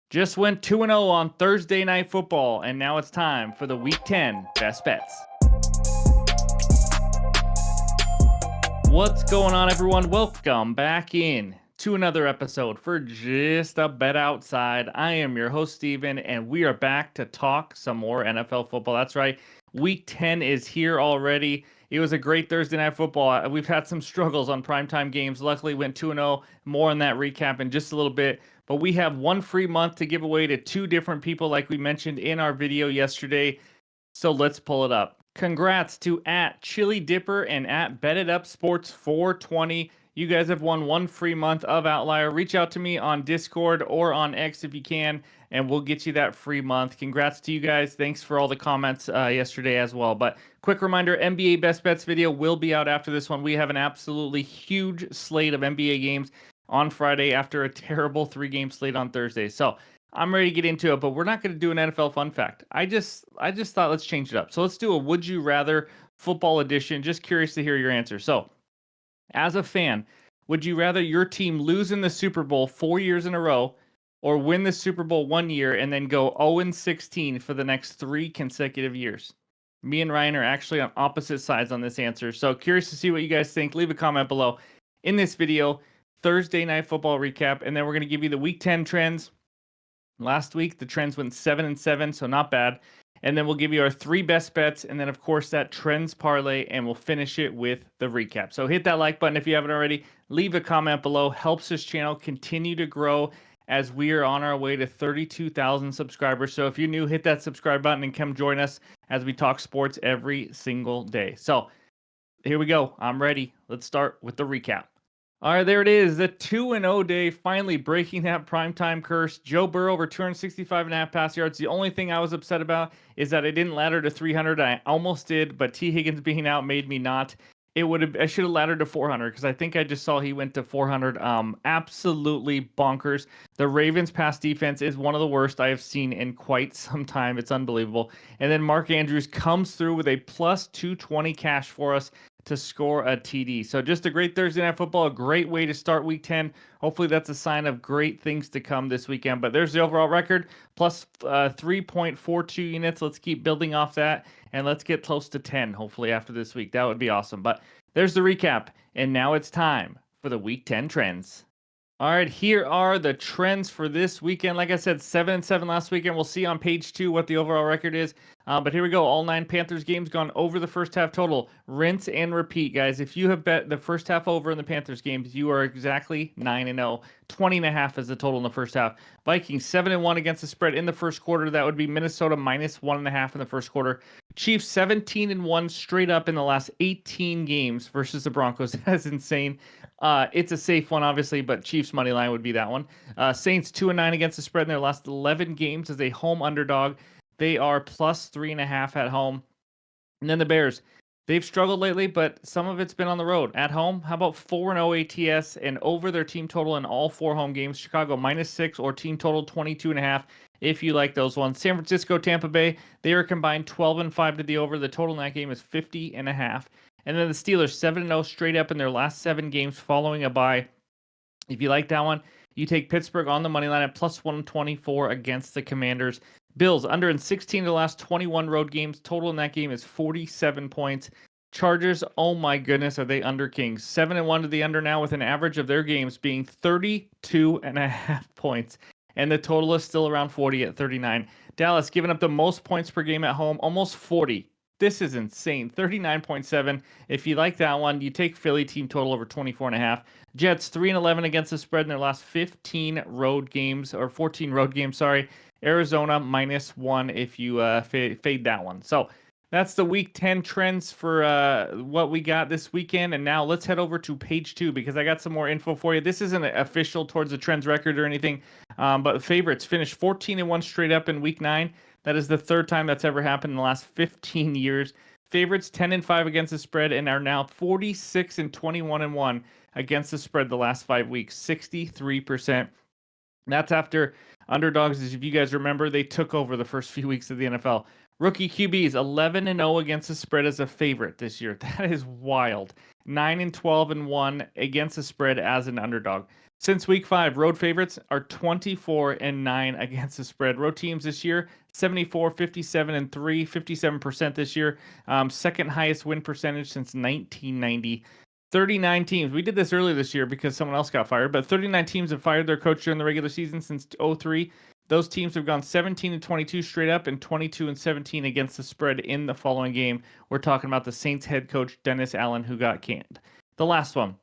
Just went 2-0 on Thursday Night Football, and now it's time for the Week 10 Best Bets. What's going on, everyone? Welcome back in to another episode for Just a Bet Outside. I am your host, Steven, and we are back to talk some more NFL football. That's right. Week 10 is here already. It was a great Thursday Night Football. We've had some struggles on primetime games. Luckily, went 2-0. More on that recap in just a little bit. But we have one free month to give away to two different people, like we mentioned in our video yesterday. So let's pull it up. Congrats to at Chili Dipper and at Bet It Up Sports 420. You guys have won one free month of Outlier. Reach out to me on Discord or on X if you can, and we'll get you that free month. Congrats to you guys. Thanks for all the comments yesterday as well. But quick reminder, NBA Best Bets video will be out after this one. We have an absolutely huge slate of NBA games on Friday after a terrible 3-game slate on Thursday. So I'm ready to get into it, but we're not going to do an NFL fun fact. I just thought let's change it up. So let's do a Would You Rather football edition. Just curious to hear your answer. So, as a fan, would you rather your team lose in the Super Bowl 4 years in a row or win the Super Bowl 1 year and then go 0-16 for the next 3 consecutive years? Me and Ryan are actually on opposite sides on this answer. So, curious to see what you guys think. Leave a comment below. In this video, Thursday Night Football recap, and then we're going to give you the Week 10 trends. Last week, the trends went 7-7, so not bad. And then we'll give you our 3 best bets, and then, of course, that trends parlay, and we'll finish it with the recap. So hit that like button if you haven't already. Leave a comment below. Helps this channel continue to grow as we are on our way to 32,000 subscribers. So if you're new, hit that subscribe button and come join us as we talk sports every single day. So here we go. I'm ready. Let's start with the recap. All right, there it is. The 2-0 day, finally breaking that primetime curse. Joe Burrow over 265.5 pass yards. The only thing I was upset about is that I didn't ladder to 300. I almost did, but T. Higgins being out made me not. I should have laddered to 400 because I think I just saw he went to 400. Absolutely bonkers. The Ravens pass defense is one of the worst I have seen in quite some time. It's unbelievable. And then Mark Andrews comes through with a plus 220 cash for us to score a TD. So just a great Thursday Night Football, a great way to start Week 10. Hopefully that's a sign of great things to come this weekend. But there's the overall record, plus 3.42 units. Let's keep building off that, and let's get close to 10, hopefully, after this week. That would be awesome. But there's the recap, and now it's time for the Week 10 trends. All right, here are the trends for this weekend. Like I said, 7-7 last weekend. We'll see on page 2 what the overall record is. But here we go. All 9 Panthers games gone over the first half total. Rinse and repeat, guys. If you have bet the first half over in the Panthers games, you are exactly 9-0. 20.5 is the total in the first half. Vikings 7-1 against the spread in the first quarter. That would be Minnesota minus 1.5 in the first quarter. Chiefs 17-1 straight up in the last 18 games versus the Broncos. That's insane. It's a safe one, obviously, but Chiefs money line would be that one. Saints 2-9 against the spread in their last 11 games as a home underdog. They are plus 3.5 at home. And then the Bears, they've struggled lately, but some of it's been on the road. At home, how about 4-0 ATS and over their team total in all 4 home games? Chicago -6 or team total 22.5 if you like those ones. San Francisco, Tampa Bay, they are combined 12-5 to the over. The total in that game is 50.5. And then the Steelers 7-0 straight up in their last 7 games following a bye. If you like that one, you take Pittsburgh on the money line at plus 124 against the Commanders. Bills under in 16 of the last 21 road games. Total in that game is 47 points. Chargers, oh my goodness, are they under Kings? 7-1 to the under now with an average of their games being 32.5 points. And the total is still around 40 at 39. Dallas giving up the most points per game at home, almost 40. This is insane. 39.7. If you like that one, you take Philly team total over 24.5. Jets 3-11 against the spread in their last 15 road games, or 14 road games, sorry. Arizona -1 if you fade that one. So that's the Week 10 trends for what we got this weekend. And now let's head over to page 2 because I got some more info for you. This isn't official towards the trends record or anything, but the favorites finished 14-1 straight up in Week 9. That is the 3rd time that's ever happened in the last 15 years. Favorites 10-5 against the spread and are now 46-21-1 against the spread the last 5 weeks. 63%. That's after underdogs, as if you guys remember, they took over the first few weeks of the NFL. Rookie QBs 11-0 against the spread as a favorite this year. That is wild. 9-12-1 against the spread as an underdog. Since week 5, road favorites are 24-9 against the spread. Road teams this year, 74, 57, and 3, 57% this year. Second highest win percentage since 1990. 39 teams. We did this earlier this year because someone else got fired, but 39 teams have fired their coach during the regular season since 03. Those teams have gone 17-22 straight up and 22-17 against the spread in the following game. We're talking about the Saints head coach Dennis Allen, who got canned. The last one.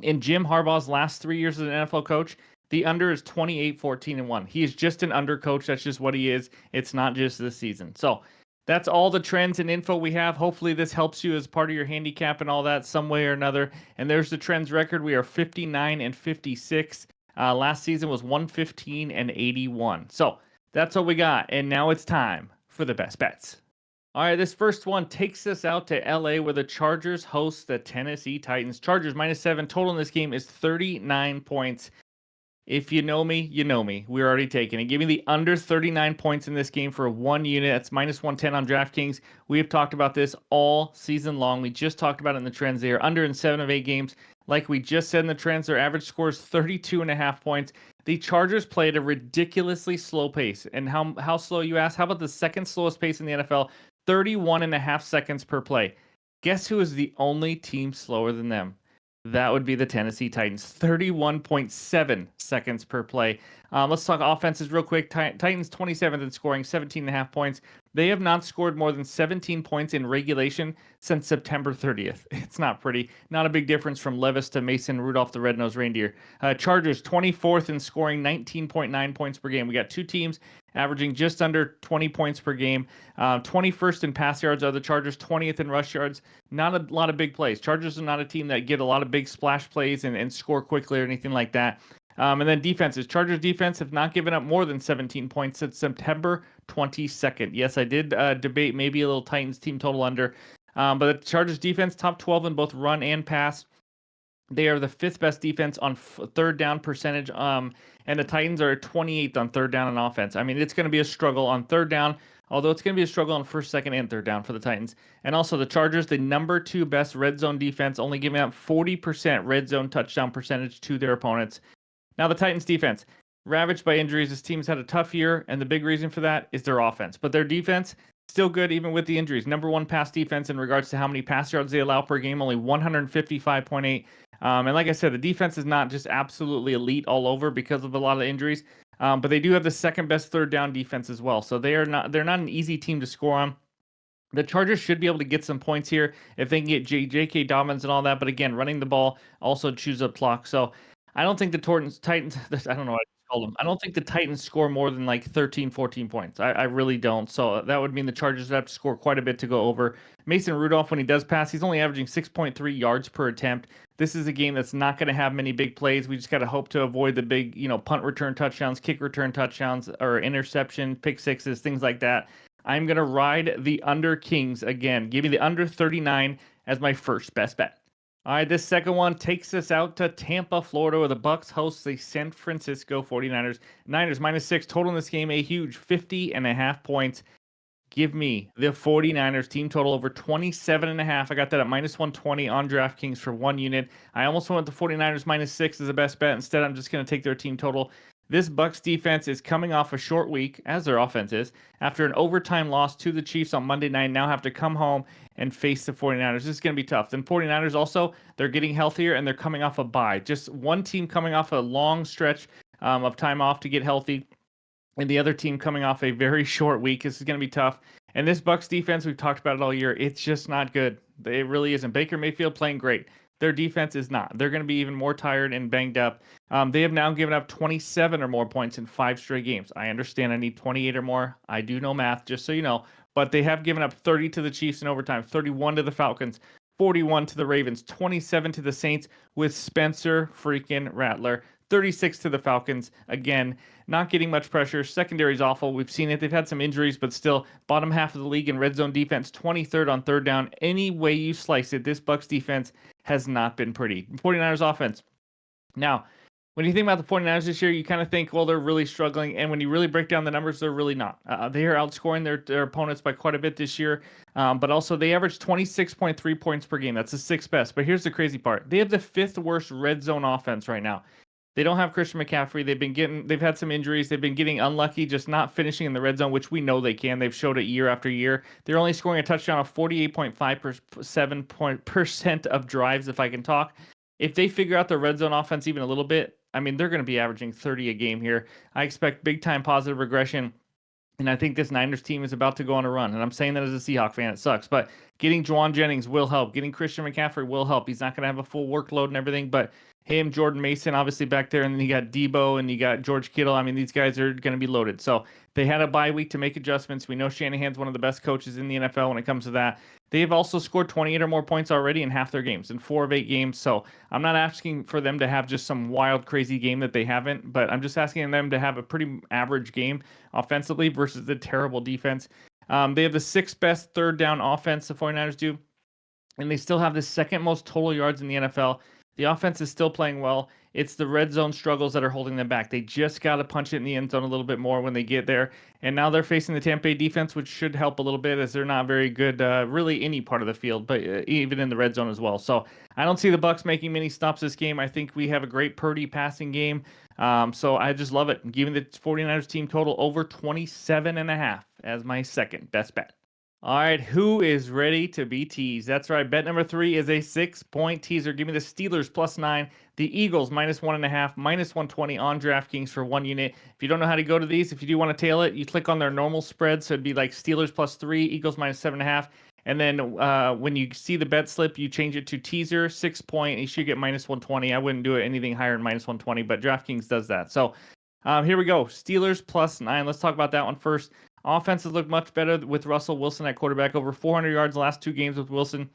In Jim Harbaugh's last 3 years as an NFL coach, the under is 28-14-1. He is just an under coach. That's just what he is. It's not just this season. So that's all the trends and info we have. Hopefully this helps you as part of your handicap and all that some way or another. And there's the trends record. We are 59-56. Last season was 115-81. So that's what we got. And now it's time for the best bets. All right, this first one takes us out to LA where the Chargers host the Tennessee Titans. Chargers -7. Total in this game is 39 points. If you know me, you know me. We're already taking it. Give me the under 39 points in this game for one unit. That's -110 on DraftKings. We have talked about this all season long. We just talked about it in the trends. They are under in 7 of 8 games. Like we just said in the trends, their average score is 32.5 points. The Chargers play at a ridiculously slow pace. And how slow, you ask? How about the second slowest pace in the NFL? 31.5 seconds per play. Guess who is the only team slower than them? That would be the Tennessee Titans. 31.7 seconds per play. Let's talk offenses real quick. Titans 27th in scoring, 17.5 points. They have not scored more than 17 points in regulation since September 30th. It's not pretty. Not a big difference from Levis to Mason Rudolph the Red-Nosed Reindeer. Chargers 24th in scoring, 19.9 points per game. We got two teams averaging just under 20 points per game. 21st in pass yards are the Chargers, 20th in rush yards. Not a lot of big plays. Chargers are not a team that get a lot of big splash plays and score quickly or anything like that. And then defenses. Chargers defense have not given up more than 17 points since September 22nd. Yes, I did debate maybe a little Titans team total under. But the Chargers defense, top 12 in both run and pass. They are the 5th best defense on third down percentage. And the Titans are 28th on third down on offense. I mean, it's going to be a struggle on third down, although it's going to be a struggle on first, second, and third down for the Titans. And also the Chargers, the number 2 best red zone defense, only giving up 40% red zone touchdown percentage to their opponents. Now the Titans defense, ravaged by injuries. This team's had a tough year, and the big reason for that is their offense. But their defense, still good even with the injuries. Number 1 pass defense in regards to how many pass yards they allow per game, only 155.8. And like I said, the defense is not just absolutely elite all over because of a lot of injuries, but they do have the 2nd best third down defense as well. So they're not an easy team to score on. The Chargers should be able to get some points here if they can get J.K. Dobbins and all that. But again, running the ball also chews up clock. So I don't think the Titans, I don't know what I called them. I don't think the Titans score more than like 13, 14 points. I really don't. So that would mean the Chargers have to score quite a bit to go over. Mason Rudolph, when he does pass, he's only averaging 6.3 yards per attempt. This is a game that's not going to have many big plays. We just got to hope to avoid the big, punt return touchdowns, kick return touchdowns, or interception, pick sixes, things like that. I'm going to ride the under Kings again. Give me the under 39 as my first best bet. All right, this second one takes us out to Tampa, Florida, where the Bucks host the San Francisco 49ers. Niners -6. Total in this game, a huge 50.5 points. Give me the 49ers team total over 27.5. I got that at -120 on DraftKings for one unit. I almost went with the 49ers -6 as the best bet. Instead, I'm just going to take their team total. This Bucks defense is coming off a short week, as their offense is, after an overtime loss to the Chiefs on Monday night. Now have to come home and face the 49ers. This is going to be tough. Then 49ers also, they're getting healthier and they're coming off a bye. Just one team coming off a long stretch of time off to get healthy, and the other team coming off a very short week. This is going to be tough. And this Bucks defense, we've talked about it all year. It's just not good. It really isn't. Baker Mayfield playing great. Their defense is not. They're going to be even more tired and banged up. They have now given up 27 or more points in 5 straight games. I understand I need 28 or more. I do know math, just so you know. But they have given up 30 to the Chiefs in overtime, 31 to the Falcons, 41 to the Ravens, 27 to the Saints with Spencer freaking Rattler, 36 to the Falcons. Again, not getting much pressure. Secondary's awful. We've seen it. They've had some injuries, but still bottom half of the league in red zone defense, 23rd on third down. Any way you slice it, this Bucks defense has not been pretty. 49ers offense. Now, when you think about the 49ers this year, you kind of think, well, they're really struggling. And when you really break down the numbers, they're really not. They are outscoring their opponents by quite a bit this year. But also, they average 26.3 points per game. That's the 6th best. But here's the crazy part. They have the 5th worst red zone offense right now. They don't have Christian McCaffrey. They've had some injuries. They've been getting unlucky, just not finishing in the red zone, which we know they can. They've showed it year after year. They're only scoring a touchdown of 48.57% of drives, if I can talk. If they figure out the red zone offense even a little bit, I mean, they're going to be averaging 30 a game here. I expect big time positive regression. And I think this Niners team is about to go on a run. And I'm saying that as a Seahawk fan. It sucks. But getting Juwan Jennings will help. Getting Christian McCaffrey will help. He's not going to have a full workload and everything. But him, Jordan Mason, obviously back there. And then you got Debo and you got George Kittle. I mean, these guys are going to be loaded. So they had a bye week to make adjustments. We know Shanahan's one of the best coaches in the NFL when it comes to that. They've also scored 28 or more points already in half their games, in 4 of 8 games. So I'm not asking for them to have just some wild, crazy game that they haven't, but I'm just asking them to have a pretty average game offensively versus the terrible defense. They have the 6th best third down offense, the 49ers do, and they still have the 2nd most total yards in the NFL. The offense is still playing well. It's the red zone struggles that are holding them back. They just got to punch it in the end zone a little bit more when they get there. And now they're facing the Tampa Bay defense, which should help a little bit as they're not very good, really any part of the field, but even in the red zone as well. So I don't see the Bucs making many stops this game. I think we have a great Purdy passing game. So I just love it. Giving the 49ers team total over 27.5 as my second best bet. All right, who is ready to be teased? That's right. Bet number 3 is a 6-point teaser. Give me the Steelers +9, the Eagles -1.5, -120 on DraftKings for 1 unit. If you don't know how to go to these, if you do want to tail it, you click on their normal spread. So it'd be like Steelers +3, Eagles -7.5. And then when you see the bet slip, you change it to teaser 6-point. You should get -120. I wouldn't do it anything higher than -120, but DraftKings does that. So here we go. Steelers +9. Let's talk about that one first. Offenses look much better with Russell Wilson at quarterback. Over 400 yards the last 2 games with Wilson.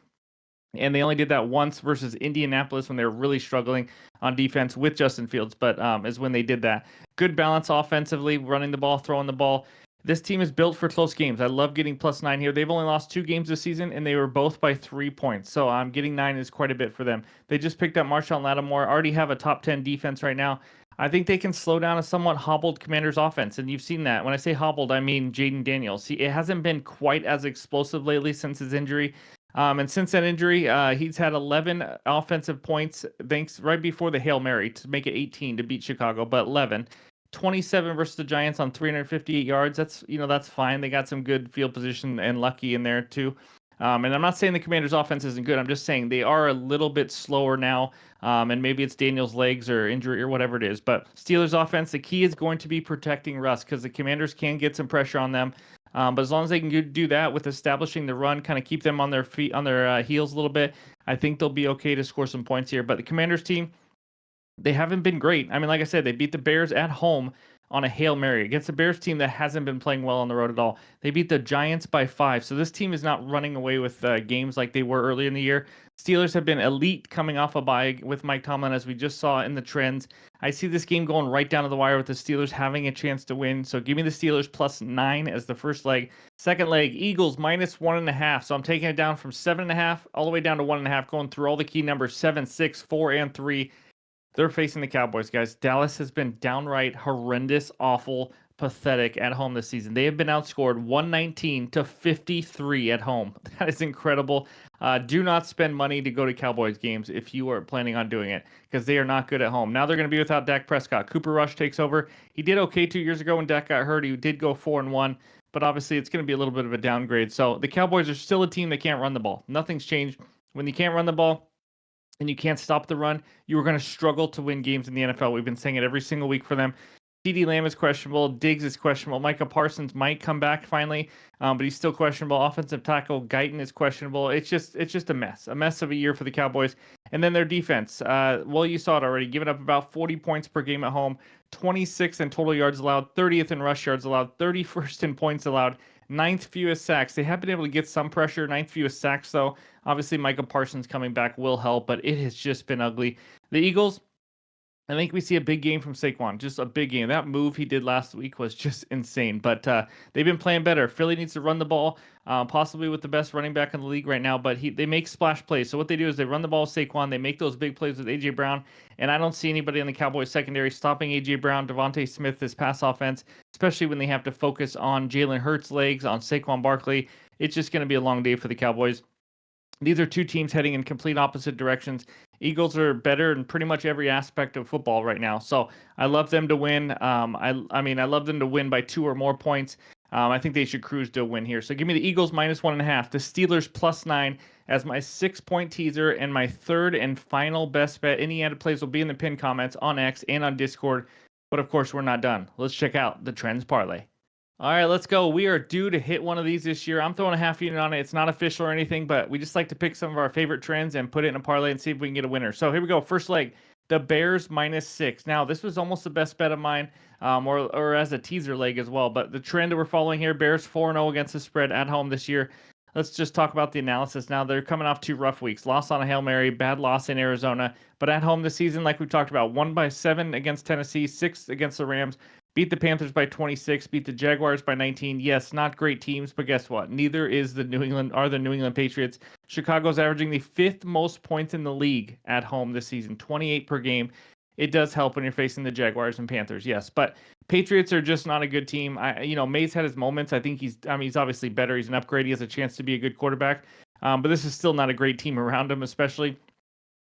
And they only did that once versus Indianapolis when they were really struggling on defense with Justin Fields, but is when they did that. Good balance offensively, running the ball, throwing the ball. This team is built for close games. I love getting +9 here. They've only lost 2 games this season, and they were both by 3 points. So getting 9 is quite a bit for them. They just picked up Marshawn Lattimore, already have a top 10 defense right now. I think they can slow down a somewhat hobbled Commanders offense, and you've seen that. When I say hobbled, I mean Jaden Daniels. It hasn't been quite as explosive lately since his injury. And since that injury, he's had 11 offensive points, thanks right before the Hail Mary to make it 18 to beat Chicago, but 11. 27 versus the Giants on 358 yards. That's fine. They got some good field position and lucky in there too. And I'm not saying the Commanders' offense isn't good. I'm just saying they are a little bit slower now. And maybe it's Daniel's legs or injury or whatever it is. But Steelers' offense, the key is going to be protecting Russ because the Commanders can get some pressure on them. But as long as they can do that with establishing the run, kind of keep them on their feet, on their heels a little bit, I think they'll be okay to score some points here. But the Commanders team, they haven't been great. I mean, like I said, they beat the Bears at home on a Hail Mary against a Bears team that hasn't been playing well on the road at all. They beat the Giants by 5. So this team is not running away with games like they were early in the year. Steelers have been elite coming off a bye with Mike Tomlin, as we just saw in the trends. I see this game going right down to the wire with the Steelers having a chance to win. So give me the Steelers +9 as the first leg. Second leg, Eagles -1.5. So I'm taking it down from 7.5 all the way down to 1.5, going through all the key numbers 7, 6, 4, and 3. They're facing the Cowboys, guys. Dallas has been downright horrendous, awful, pathetic at home this season. They have been outscored 119-53 at home. That is incredible. Do not spend money to go to Cowboys games if you are planning on doing it because they are not good at home. Now they're going to be without Dak Prescott. Cooper Rush takes over. He did okay 2 years ago when Dak got hurt. He did go 4-1, but obviously it's going to be a little bit of a downgrade. So the Cowboys are still a team that can't run the ball. Nothing's changed. When you can't run the ball, and you can't stop the run, you are going to struggle to win games in the NFL. We've been saying it every single week for them. CeeDee Lamb is questionable. Diggs is questionable. Micah Parsons might come back finally, but he's still questionable. Offensive tackle Guyton is questionable. It's just a mess of a year for the Cowboys. And then their defense. Well, you saw it already. Giving up about 40 points per game at home, 26th in total yards allowed, 30th in rush yards allowed, 31st in points allowed, 9th fewest sacks. They have been able to get some pressure. 9th fewest sacks though. Obviously, Micah Parsons coming back will help, but it has just been ugly. The Eagles, I think we see a big game from Saquon, just a big game. That move he did last week was just insane, but they've been playing better. Philly needs to run the ball, possibly with the best running back in the league right now, but they make splash plays. So what they do is they run the ball with Saquon, they make those big plays with A.J. Brown, and I don't see anybody in the Cowboys secondary stopping A.J. Brown, Devontae Smith, this pass offense, especially when they have to focus on Jalen Hurts' legs, on Saquon Barkley. It's just going to be a long day for the Cowboys. These are two teams heading in complete opposite directions. Eagles are better in pretty much every aspect of football right now. So I love them to win. I mean, I love them to win by 2 or more points. I think they should cruise to a win here. So give me the Eagles -1.5, the Steelers +9 as my 6-point teaser, and my third and final best bet. Any added plays will be in the pinned comments on X and on Discord. But of course, we're not done. Let's check out the Trends Parlay. All right, let's go. We are due to hit one of these this year. I'm throwing a half unit on it. It's not official or anything, but we just like to pick some of our favorite trends and put it in a parlay and see if we can get a winner. So here we go. First leg, the Bears -6. Now, this was almost the best bet of mine, or as a teaser leg as well. But the trend that we're following here, Bears 4-0 against the spread at home this year. Let's just talk about the analysis now. They're coming off 2 rough weeks. Loss on a Hail Mary, bad loss in Arizona. But at home this season, like we've talked about, 1-7 against Tennessee, 6 against the Rams. Beat the Panthers by 26, beat the Jaguars by 19. Yes, not great teams, but guess what? Neither is the New England Patriots. Chicago's averaging the 5th most points in the league at home this season, 28 per game. It does help when you're facing the Jaguars and Panthers, yes, but Patriots are just not a good team. Mays had his moments. I think he's obviously better. He's an upgrade. He has a chance to be a good quarterback. But this is still not a great team around him, especially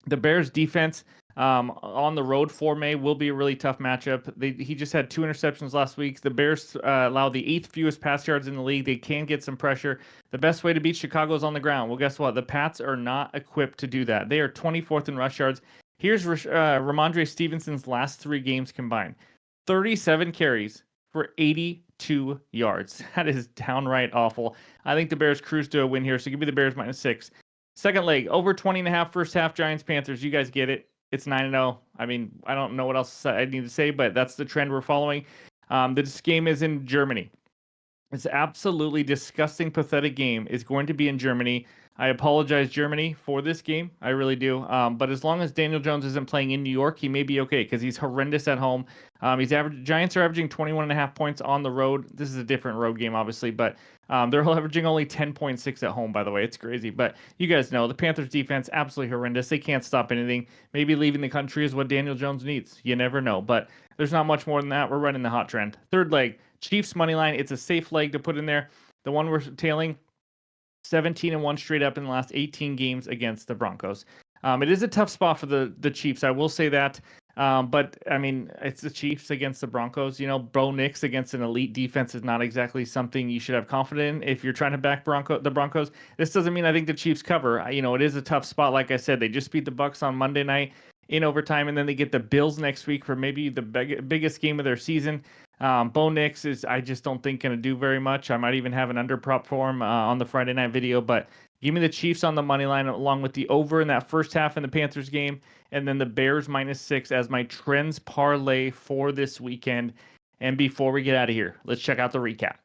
the Bears defense on the road for May will be a really tough matchup. He just had 2 interceptions last week. The Bears allow the 8th fewest pass yards in the league. They can get some pressure. The best way to beat Chicago is on the ground. Well, guess what? The Pats are not equipped to do that. They are 24th in rush yards. Here's Ramondre Stevenson's last 3 games combined. 37 carries for 82 yards. That is downright awful. I think the Bears cruise to a win here, so give me the Bears -6. Second leg, over 20.5 first half, Giants Panthers. You guys get it. It's 9-0. I mean, I don't know what else I need to say, but that's the trend we're following. This game is in Germany. It's absolutely disgusting, pathetic game. It's going to be in Germany. I apologize, Germany, for this game. I really do. But as long as Daniel Jones isn't playing in New York, he may be okay because he's horrendous at home. Giants are averaging 21.5 points on the road. This is a different road game, obviously, but they're averaging only 10.6 at home, by the way. It's crazy. But you guys know the Panthers defense, absolutely horrendous. They can't stop anything. Maybe leaving the country is what Daniel Jones needs. You never know. But there's not much more than that. We're running the hot trend. Third leg, Chiefs money line. It's a safe leg to put in there. The one we're tailing, 17-1 straight up in the last 18 games against the Broncos. It is a tough spot for the Chiefs. I will say that. But I mean, it's the Chiefs against the Broncos. You know, Bo Nix against an elite defense is not exactly something you should have confidence in if you're trying to back the Broncos. This doesn't mean I think the Chiefs cover. It is a tough spot. Like I said, they just beat the Bucks on Monday night in overtime, and then they get the Bills next week for maybe the biggest game of their season. Bo Nix is, I just don't think, going to do very much. I might even have an under prop for him on the Friday night video, but give me the Chiefs on the money line along with the over in that first half in the Panthers game, and then the Bears -6 as my trends parlay for this weekend. And before we get out of here, let's check out the recap.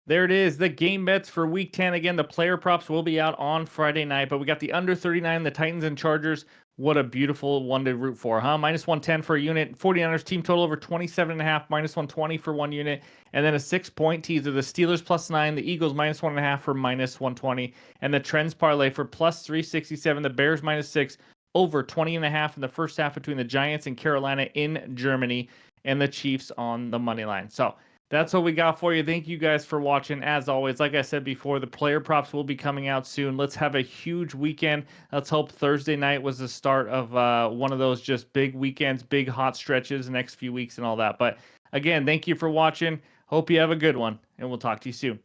There it is, the game bets for week 10. Again, the player props will be out on Friday night, but we got the under 39, the Titans and Chargers. What a beautiful one to root for, huh? -110 for a unit. 49ers team total over 27.5, -120 for 1 unit. And then a 6-point teaser. The Steelers +9, the Eagles -1.5 for -120. And the trends parlay for +367. The Bears -6, over 20.5 in the first half between the Giants and Carolina in Germany. And the Chiefs on the money line. So that's what we got for you. Thank you guys for watching. As always, like I said before, the player props will be coming out soon. Let's have a huge weekend. Let's hope Thursday night was the start of one of those just big weekends, big hot stretches the next few weeks and all that. But again, thank you for watching. Hope you have a good one, and we'll talk to you soon.